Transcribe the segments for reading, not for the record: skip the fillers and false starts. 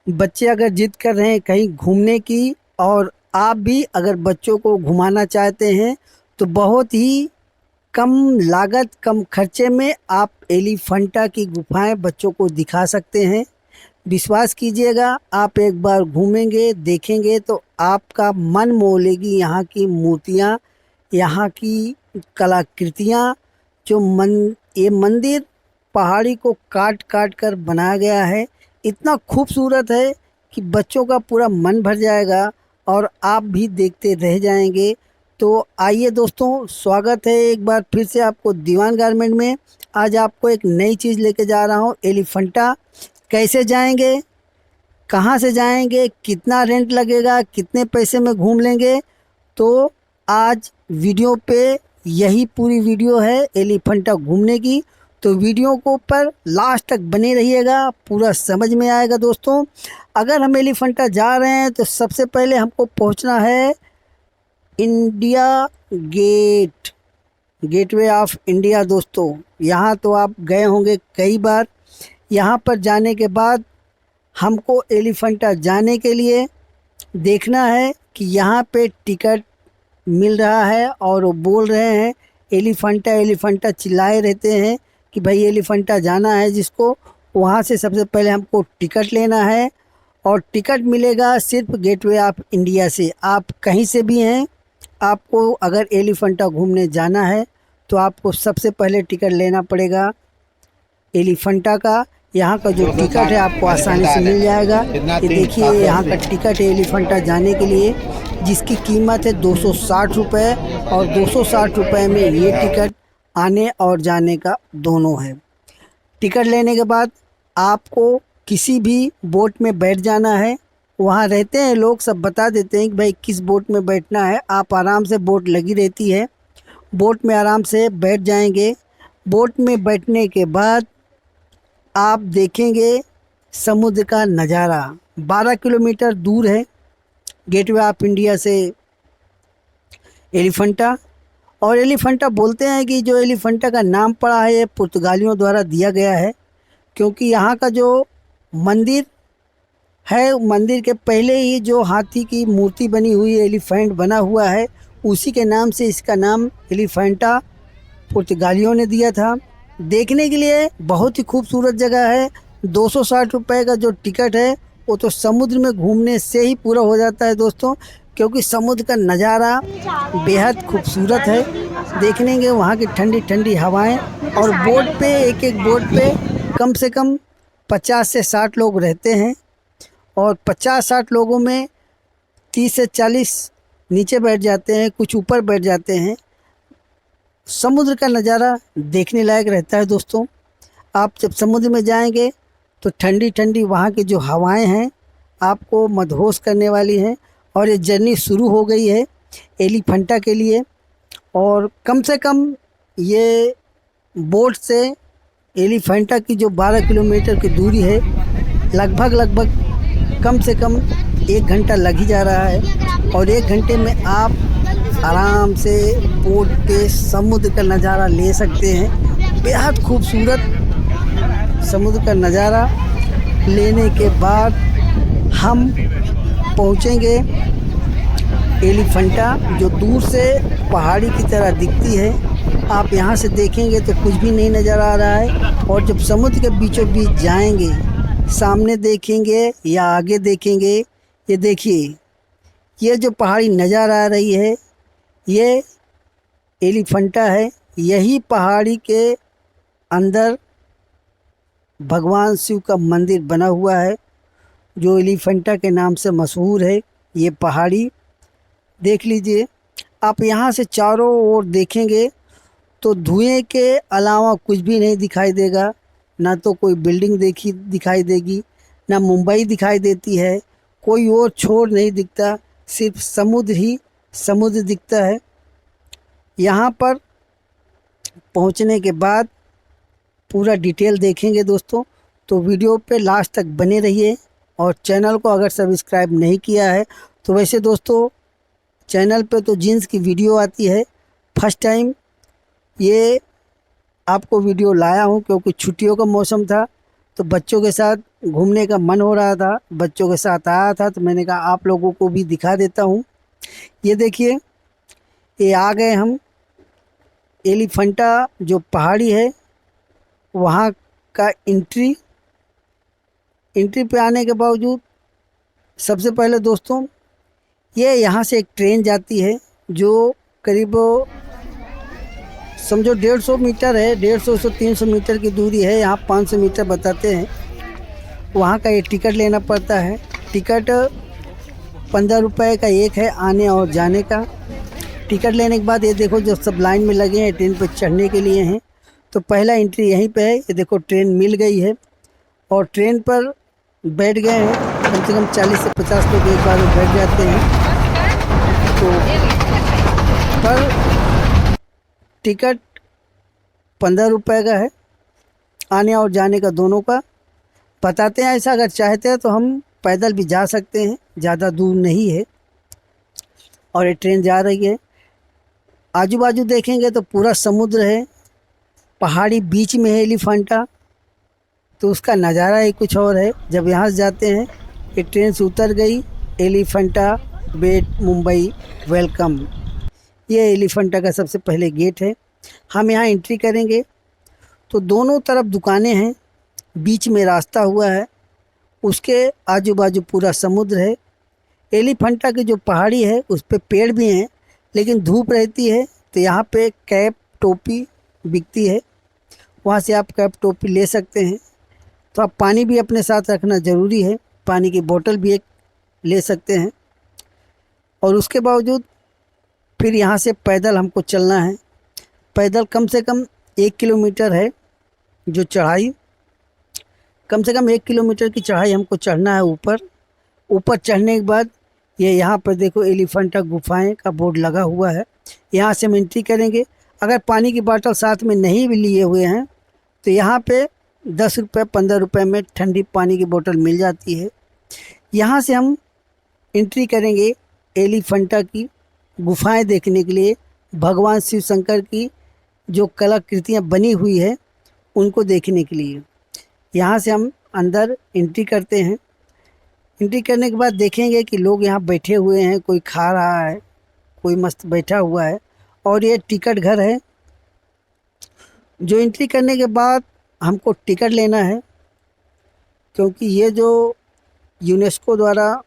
बच्चे अगर जिद कर रहे हैं कहीं घूमने की, और आप भी अगर बच्चों को घुमाना चाहते हैं, तो बहुत ही कम लागत कम खर्चे में आप एलिफेंटा की गुफाएं बच्चों को दिखा सकते हैं। विश्वास कीजिएगा, आप एक बार घूमेंगे देखेंगे तो आपका मन मोह लेगी यहाँ की मूर्तियाँ, यहाँ की कलाकृतियाँ। जो मन ये मंदिर पहाड़ी को काट काट कर बनाया गया है, इतना खूबसूरत है कि बच्चों का पूरा मन भर जाएगा और आप भी देखते रह जाएंगे। तो आइए दोस्तों, स्वागत है एक बार फिर से आपको दीवान गारमेंट में। आज आपको एक नई चीज़ लेके जा रहा हूँ, एलिफेंटा। कैसे जाएंगे, कहाँ से जाएंगे, कितना रेंट लगेगा, कितने पैसे में घूम लेंगे, तो आज वीडियो पे यही पूरी वीडियो है एलिफेंटा घूमने की। तो वीडियो को पर लास्ट तक बने रहिएगा, पूरा समझ में आएगा दोस्तों। अगर हम एलिफेंटा जा रहे हैं तो सबसे पहले हमको पहुंचना है India Gate, Gateway of India. दोस्तों यहाँ तो आप गए होंगे कई बार। यहाँ पर जाने के बाद हमको एलिफेंटा जाने के लिए देखना है कि यहाँ पे टिकट मिल रहा है, और वो बोल रहे हैं एलिफेंटा एलिफेंटा, चिल्लाए रहते हैं कि भाई एलिफेंटा जाना है जिसको, वहाँ से सबसे पहले हमको टिकट लेना है। और टिकट मिलेगा सिर्फ गेटवे ऑफ इंडिया से। आप कहीं से भी हैं, आपको अगर एलिफेंटा घूमने जाना है तो आपको सबसे पहले टिकट लेना पड़ेगा एलिफेंटा का। यहाँ का जो टिकट है आपको आसानी से मिल जाएगा। ये देखिए, यहाँ का टिकट है एलिफेंटा जाने के लिए, जिसकी कीमत है 260 रुपये, और 260 रुपये में ये टिकट आने और जाने का दोनों है। टिकट लेने के बाद आपको किसी भी बोट में बैठ जाना है। वहाँ रहते हैं लोग, सब बता देते हैं कि भाई किस बोट में बैठना है। आप आराम से, बोट लगी रहती है, बोट में आराम से बैठ जाएंगे। बोट में बैठने के बाद आप देखेंगे समुद्र का नज़ारा। 12 किलोमीटर दूर है गेटवे ऑफ इंडिया से एलिफेंटा। और एलिफेंटा बोलते हैं कि जो एलिफेंटा का नाम पड़ा है ये पुर्तगालियों द्वारा दिया गया है, क्योंकि यहाँ का जो मंदिर है, मंदिर के पहले ही जो हाथी की मूर्ति बनी हुई है, एलिफेंट बना हुआ है, उसी के नाम से इसका नाम एलिफेंटा पुर्तगालियों ने दिया था। देखने के लिए बहुत ही खूबसूरत जगह है। 260 रुपये का जो टिकट है वो तो समुद्र में घूमने से ही पूरा हो जाता है दोस्तों, क्योंकि समुद्र का नज़ारा बेहद खूबसूरत है। देखने के वहाँ की ठंडी ठंडी हवाएं, और बोट पे, एक एक बोट पे कम से कम 50 से 60 लोग रहते हैं, और 50-60 लोगों में 30 से 40 नीचे बैठ जाते हैं, कुछ ऊपर बैठ जाते हैं। समुद्र का नज़ारा देखने लायक रहता है दोस्तों। आप जब समुद्र में जाएंगे तो ठंडी ठंडी वहाँ की जो हवाएं हैं आपको मदहोश करने वाली हैं। और ये जर्नी शुरू हो गई है एलिफेंटा के लिए, और कम से कम ये बोट से एलिफेंटा की जो 12 किलोमीटर की दूरी है, लगभग कम से कम 1 घंटा लग ही जा रहा है। और 1 घंटे में आप आराम से बोट पे समुद्र का नज़ारा ले सकते हैं। बेहद खूबसूरत समुद्र का नज़ारा लेने के बाद हम पहुँचेंगे एलिफेंटा, जो दूर से पहाड़ी की तरह दिखती है। आप यहाँ से देखेंगे तो कुछ भी नहीं नज़र आ रहा है, और जब समुद्र के बीचों बीच जाएंगे, सामने देखेंगे या आगे देखेंगे, ये देखिए, ये जो पहाड़ी नज़र आ रही है ये एलिफेंटा है। यही पहाड़ी के अंदर भगवान शिव का मंदिर बना हुआ है, जो एलिफेंटा के नाम से मशहूर है। ये पहाड़ी देख लीजिए। आप यहाँ से चारों ओर देखेंगे तो धुएं के अलावा कुछ भी नहीं दिखाई देगा। ना तो कोई बिल्डिंग दिखाई देगी, ना मुंबई दिखाई देती है, कोई और छोर नहीं दिखता, सिर्फ समुद्र ही समुद्र दिखता है। यहाँ पर पहुँचने के बाद पूरा डिटेल देखेंगे दोस्तों, तो वीडियो पे लास्ट तक बने रहिए। और चैनल को अगर सब्सक्राइब नहीं किया है तो वैसे दोस्तों चैनल पे तो जीन्स की वीडियो आती है, फर्स्ट टाइम ये आपको वीडियो लाया हूँ क्योंकि छुट्टियों का मौसम था, तो बच्चों के साथ घूमने का मन हो रहा था, बच्चों के साथ आया था, तो मैंने कहा आप लोगों को भी दिखा देता हूँ। ये देखिए, ये आ गए हम एलिफेंटा जो पहाड़ी है वहाँ का एंट्री पे आने के बावजूद सबसे पहले दोस्तों ये यहाँ से एक ट्रेन जाती है जो करीब समझो 150 मीटर है, 150 से 300 मीटर की दूरी है। यहाँ 500 मीटर बताते हैं। वहाँ का ये टिकट लेना पड़ता है। टिकट 15 रुपये का एक है आने और जाने का। टिकट लेने के बाद ये देखो जो सब लाइन में लगे हैं ट्रेन पर चढ़ने के लिए हैं। तो पहला एंट्री यहीं पे है। ये देखो ट्रेन मिल गई है और ट्रेन पर बैठ गए हैं। कम से कम 40 से 50 लोग एक बार में बैठ जाते हैं। तो पर टिकट 15 रुपये का है, आने और जाने का दोनों का। बताते हैं ऐसा अगर चाहते हैं तो हम पैदल भी जा सकते हैं, ज़्यादा दूर नहीं है। और ये ट्रेन जा रही है। आजू बाजू देखेंगे तो पूरा समुद्र है, पहाड़ी बीच में है एलिफेंटा। तो उसका नज़ारा ही कुछ और है। जब यहाँ से जाते हैं, ये ट्रेन से उतर गई, एलिफेंटा बे मुंबई वेलकम। ये एलिफेंटा का सबसे पहले गेट है। हम यहाँ एंट्री करेंगे तो दोनों तरफ दुकानें हैं, बीच में रास्ता हुआ है, उसके आजू बाजू पूरा समुद्र है। एलिफेंटा की जो पहाड़ी है उस पे पेड़ भी हैं, लेकिन धूप रहती है तो यहाँ पे कैप टोपी बिकती है। वहाँ से आप कैप टोपी ले सकते हैं। तो आप पानी भी अपने साथ रखना ज़रूरी है, पानी की बोतल भी एक ले सकते हैं। और उसके बावजूद फिर यहाँ से पैदल हमको चलना है। पैदल कम से कम 1 किलोमीटर है जो चढ़ाई, कम से कम 1 किलोमीटर की चढ़ाई हमको चढ़ना है ऊपर। ऊपर चढ़ने के बाद ये यहाँ पर देखो एलिफेंटा गुफाएं का बोर्ड लगा हुआ है। यहाँ से हम एंट्री करेंगे। अगर पानी की बोतल साथ में नहीं भी लिए हुए हैं तो यहाँ पे 10 रुपये 15 रुपये में ठंडी पानी की बोतल मिल जाती है। यहाँ से हम एंट्री करेंगे एलिफेंटा की गुफाएं देखने के लिए। भगवान शिव शंकर की जो कलाकृतियाँ बनी हुई है उनको देखने के लिए यहाँ से हम अंदर एंट्री करते हैं। एंट्री करने के बाद देखेंगे कि लोग यहाँ बैठे हुए हैं, कोई खा रहा है, कोई मस्त बैठा हुआ है। और ये टिकट घर है जो एंट्री करने के बाद हमको टिकट लेना है, क्योंकि ये जो यूनेस्को द्वारा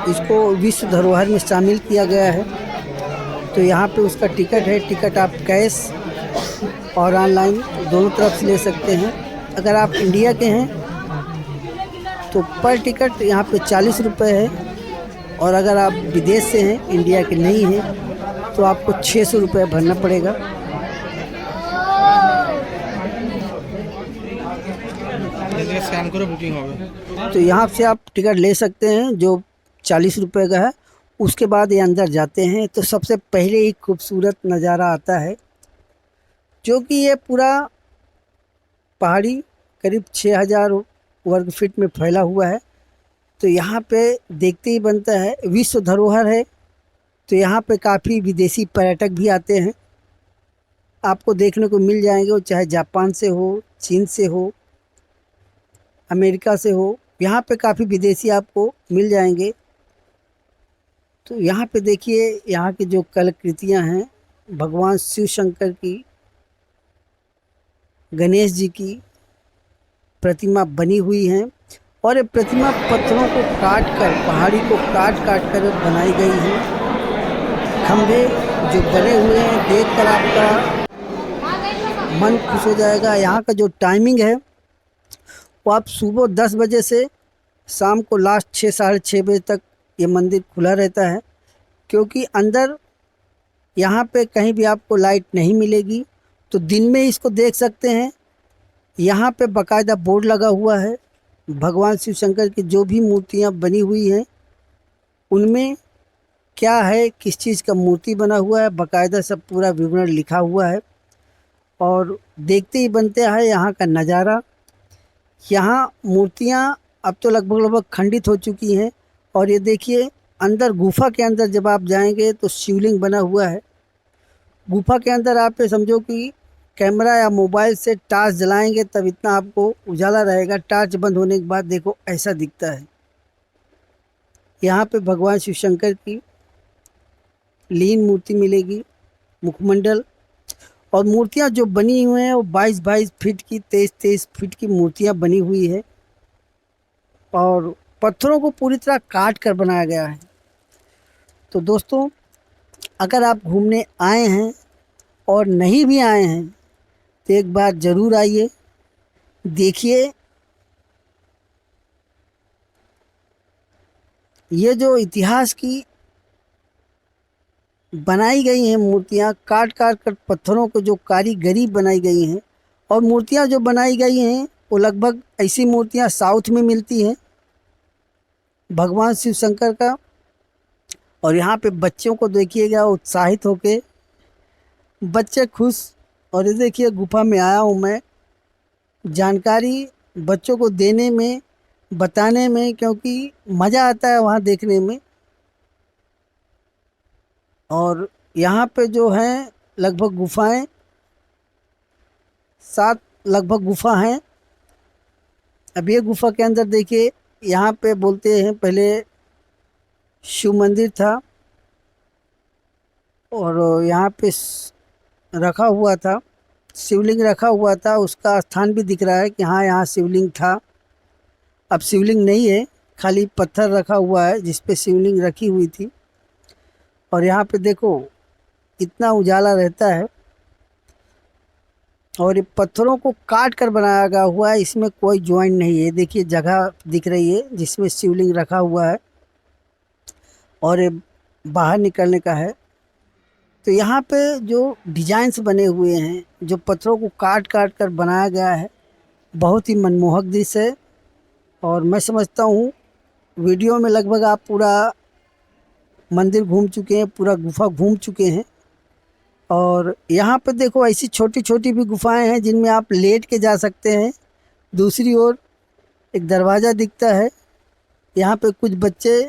इसको विश्व धरोहर में शामिल किया गया है। तो यहाँ पे उसका टिकट है। टिकट आप कैश और ऑनलाइन दोनों तरफ से ले सकते हैं। अगर आप इंडिया के हैं तो पर टिकट यहाँ पे 40 रुपये है, और अगर आप विदेश से हैं, इंडिया के नहीं हैं, तो आपको 600 रुपये भरना पड़ेगा। स्कैन करो बुकिंग होगा। तो यहाँ से आप टिकट ले सकते हैं जो 40 रुपये का है। उसके बाद ये अंदर जाते हैं तो सबसे पहले ही खूबसूरत नज़ारा आता है, जो कि ये पूरा पहाड़ी करीब 6000 वर्ग फीट में फैला हुआ है। तो यहाँ पे देखते ही बनता है, विश्व धरोहर है तो यहाँ पे काफ़ी विदेशी पर्यटक भी आते हैं। आपको देखने को मिल जाएंगे, वो चाहे जापान से हो, चीन से हो, अमेरिका से हो, यहाँ पे काफ़ी विदेशी आपको मिल जाएंगे। तो यहाँ पे देखिए यहाँ की जो कलाकृतियाँ हैं, भगवान शिव शंकर की, गणेश जी की प्रतिमा बनी हुई हैं। और ये प्रतिमा पत्थरों को काट कर, पहाड़ी को काट काट कर बनाई गई है। खंभे जो बने हुए हैं देखकर आपका मन खुश हो जाएगा। यहाँ का जो टाइमिंग है वो आप सुबह 10 बजे से शाम को लास्ट 6 साढ़े 6 बजे तक ये मंदिर खुला रहता है, क्योंकि अंदर यहाँ पे कहीं भी आपको लाइट नहीं मिलेगी। तो दिन में इसको देख सकते हैं। यहाँ पे बाकायदा बोर्ड लगा हुआ है, भगवान शिव शंकर की जो भी मूर्तियाँ बनी हुई हैं उनमें क्या है, किस चीज़ का मूर्ति बना हुआ है, बाकायदा सब पूरा विवरण लिखा हुआ है। और देखते ही बनते हैं यहाँ का नज़ारा। यहाँ मूर्तियाँ अब तो लगभग खंडित हो चुकी हैं। और ये देखिए अंदर गुफा के अंदर जब आप जाएंगे तो शिवलिंग बना हुआ है। गुफा के अंदर आप ये समझो कि कैमरा या मोबाइल से टॉर्च जलाएंगे तब इतना आपको उजाला रहेगा। टॉर्च बंद होने के बाद देखो ऐसा दिखता है। यहाँ पे भगवान शिव शंकर की लीन मूर्ति मिलेगी, मुखमंडल। और मूर्तियाँ जो बनी हुई हैं वो 22-22 फीट की, 23-23 फीट की मूर्तियाँ बनी हुई है और पत्थरों को पूरी तरह काट कर बनाया गया है। तो दोस्तों, अगर आप घूमने आए हैं और नहीं भी आए हैं तो एक बार ज़रूर आइए, देखिए। ये जो इतिहास की बनाई गई हैं मूर्तियाँ, काट काट कर पत्थरों को जो कारीगरी बनाई गई हैं, और मूर्तियाँ जो बनाई गई हैं वो लगभग ऐसी मूर्तियाँ साउथ में मिलती हैं भगवान शिव शंकर का। और यहाँ पे बच्चों को देखिएगा उत्साहित होके बच्चे खुश। और ये देखिए गुफा में आया हूँ मैं, जानकारी बच्चों को देने में, बताने में, क्योंकि मज़ा आता है वहाँ देखने में। और यहाँ पे जो हैं लगभग गुफाएं 7 लगभग गुफा हैं। अब ये गुफा के अंदर देखिए, यहाँ पे बोलते हैं पहले शिव मंदिर था और यहाँ पे रखा हुआ था, शिवलिंग रखा हुआ था। उसका स्थान भी दिख रहा है कि हाँ यहाँ शिवलिंग था। अब शिवलिंग नहीं है, खाली पत्थर रखा हुआ है जिस पे शिवलिंग रखी हुई थी। और यहाँ पे देखो इतना उजाला रहता है और ये पत्थरों को काट कर बनाया गया हुआ है, इसमें कोई ज्वाइंट नहीं है। देखिए जगह दिख रही है जिसमें शिवलिंग रखा हुआ है और ये बाहर निकलने का है। तो यहाँ पे जो डिजाइन्स बने हुए हैं, जो पत्थरों को काट काट कर बनाया गया है, बहुत ही मनमोहक दृश्य है। और मैं समझता हूँ वीडियो में लगभग आप पूरा मंदिर घूम चुके हैं, पूरा गुफा घूम चुके हैं। और यहाँ पे देखो ऐसी छोटी छोटी भी गुफाएं हैं जिनमें आप लेट के जा सकते हैं। दूसरी ओर एक दरवाज़ा दिखता है, यहाँ पे कुछ बच्चे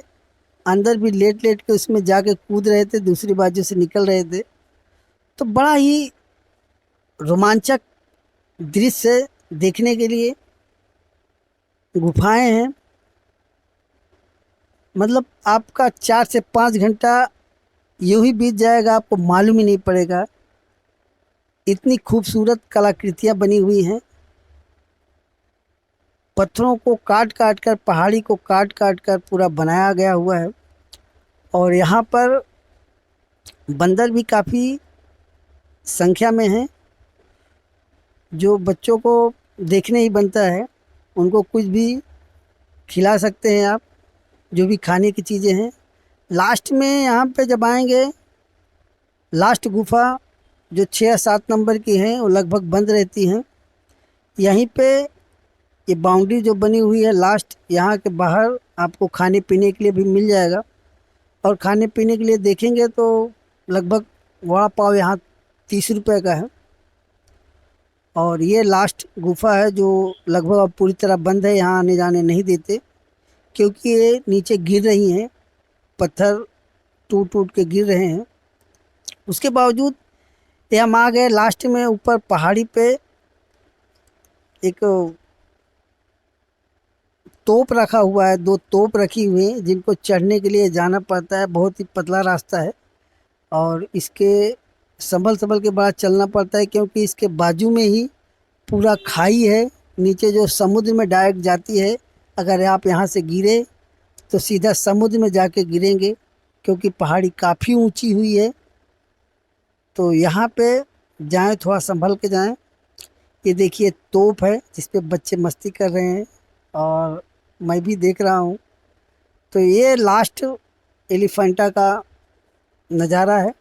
अंदर भी लेट लेट के उसमें जाके कूद रहे थे, दूसरी बाजू से निकल रहे थे। तो बड़ा ही रोमांचक दृश्य देखने के लिए गुफाएं हैं। मतलब आपका 4 से 5 घंटा यूं ही बीत जाएगा, आपको मालूम ही नहीं पड़ेगा। इतनी खूबसूरत कलाकृतियाँ बनी हुई हैं, पत्थरों को काट काट कर, पहाड़ी को काट काट कर पूरा बनाया गया हुआ है। और यहाँ पर बंदर भी काफ़ी संख्या में हैं, जो बच्चों को देखने ही बनता है। उनको कुछ भी खिला सकते हैं आप, जो भी खाने की चीज़ें हैं। लास्ट में यहाँ पे जब आएंगे, लास्ट गुफा जो 6-7 नंबर की हैं वो लगभग बंद रहती हैं। यहीं पे ये बाउंड्री जो बनी हुई है लास्ट, यहाँ के बाहर आपको खाने पीने के लिए भी मिल जाएगा। और खाने पीने के लिए देखेंगे तो लगभग वड़ा पाव यहाँ 30 रुपये का है। और ये लास्ट गुफा है जो लगभग अब पूरी तरह बंद है, यहाँ आने जाने नहीं देते क्योंकि ये नीचे गिर रही हैं, पत्थर टूट टूट के गिर रहे हैं। उसके बावजूद ये हम आ गए लास्ट में। ऊपर पहाड़ी पे एक तोप रखा हुआ है, 2 तोप रखी हुई हैं जिनको चढ़ने के लिए जाना पड़ता है। बहुत ही पतला रास्ता है और इसके संभल संभल के बाद चलना पड़ता है क्योंकि इसके बाजू में ही पूरा खाई है, नीचे जो समुद्र में डायरेक्ट जाती है। अगर आप यहाँ से गिरे तो सीधा समुद्र में जाके गिरेंगे क्योंकि पहाड़ी काफ़ी ऊंची हुई है। तो यहाँ पे जाएं, थोड़ा संभल के जाएं। ये देखिए तोप है जिस पे बच्चे मस्ती कर रहे हैं और मैं भी देख रहा हूँ। तो ये लास्ट एलिफेंटा का नज़ारा है।